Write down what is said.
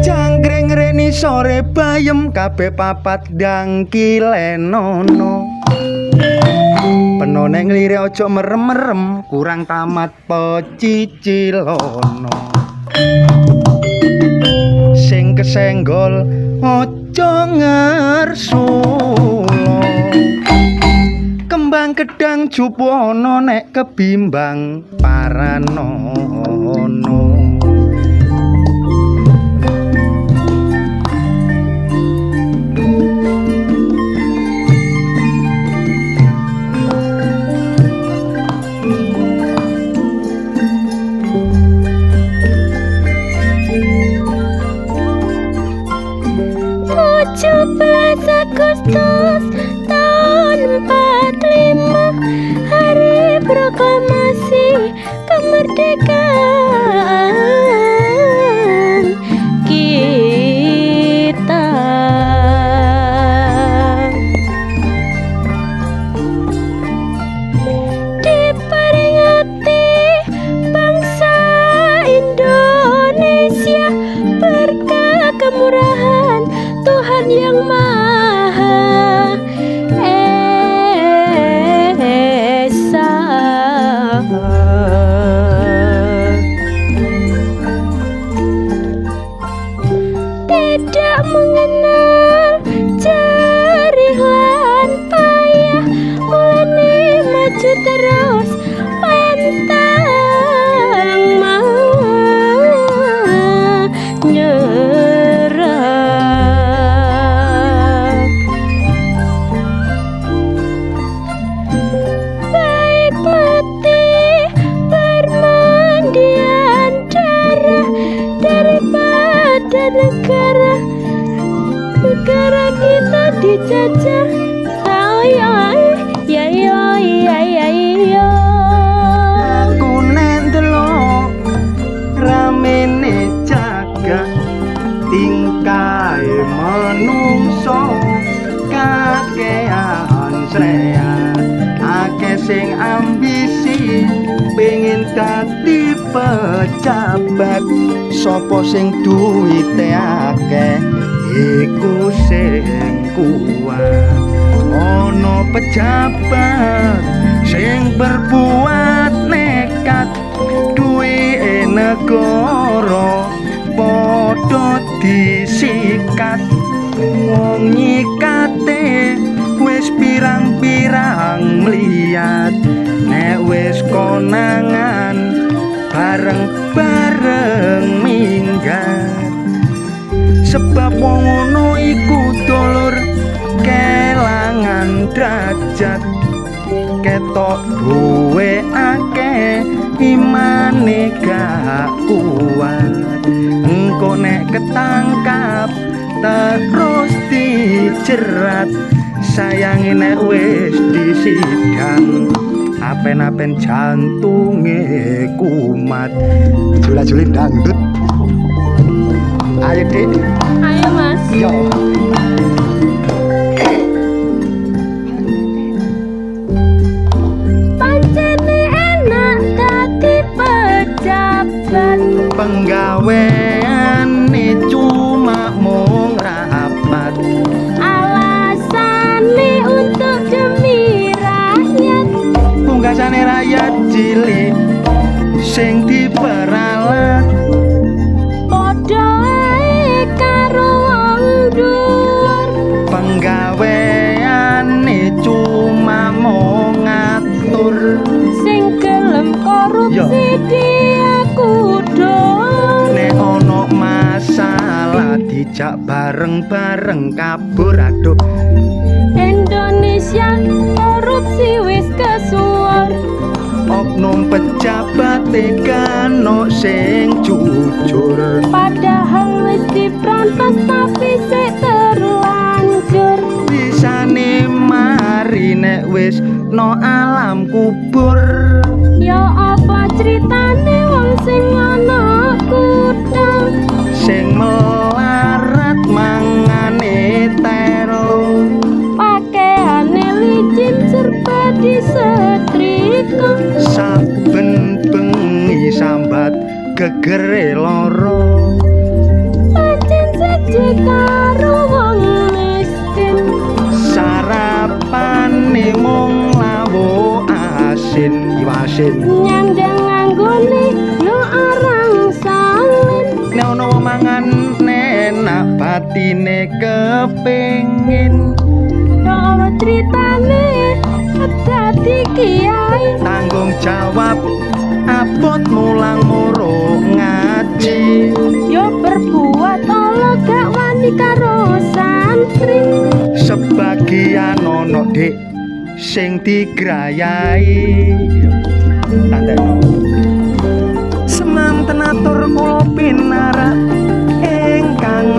Jangkring reni sore bayem kabeh papat ndang kilenono. Penone nglire aja merem-merem kurang tamat pecicilono. Sing kesenggol aja ngersula. Kembang gedang jupono nek kebimbang paranono. Agustus tahun 45 hari proklamasi kemerdekaan kita. Diperingati bangsa Indonesia berkah kemurahan Tuhan yang Maha Esa. Tidak mengenal jerih lan payah, mulane maju terus pantang mau nyerah. Baik mati bermandian darah daripada negara kita dijajah. Aku nek ndelok ramene jagat tingkahe manungsa kakehan srean akeh sing ambisi pengin dadi pejabat. Sapa sing duwite akeh iku sing kuat. Ono pejabat sing berbuat nekat duwe negara padha disikat. Wong nyikate wis pirang-pirang mliyat, nek wis konangan bareng-bareng minggat. Sebab wong ngono iku dulur kelangan derajat, ketok duwe akeh imane gak kuat. Engko nek ketangkap terus dijerat, sayange nek wis disidang apen-apen jantunge kumat. Jula-juli dangdut. Ayo Dik. Ayo Mas. Yo. Pancene enak dadi pejabat, Penggaweane cuma mung rapat. alasane untuk demi rakyat. Pungkasane rakyat cilik sing diperalat. Padha ae karo wong dhuwur, Penggaweane cuma mung ngatur. sing gelem korupsi diakudon. Nek ono masalah dijak bareng-bareng kabur aduh. Indonesia korupsi wis kesuwur, Oknum pejabat tekano sing jujur. padahal wis diperantas tapi sik terlanjur. Bisane mari nek wis no alam kubur. Ya apa ceritane wong sing ana kutang, Sing melarat mangane telo. pakaiane licin dadi setrika. Saben bengi sambat gegere loro. Pancen seje karo wong miskin. Sarapane mung lawuh asin iwasin. Nyandang nganggone yo arang salin. Nek ana wong mangan enak batine kepengin. Apa critane dadi kiai. Tanggung jawab abot mulang moro ngaji. Yo berbuat ala gak wani karo santri. Sebagian ono dik sing digrayai. Tandano semanten atur kula pinarak ingkang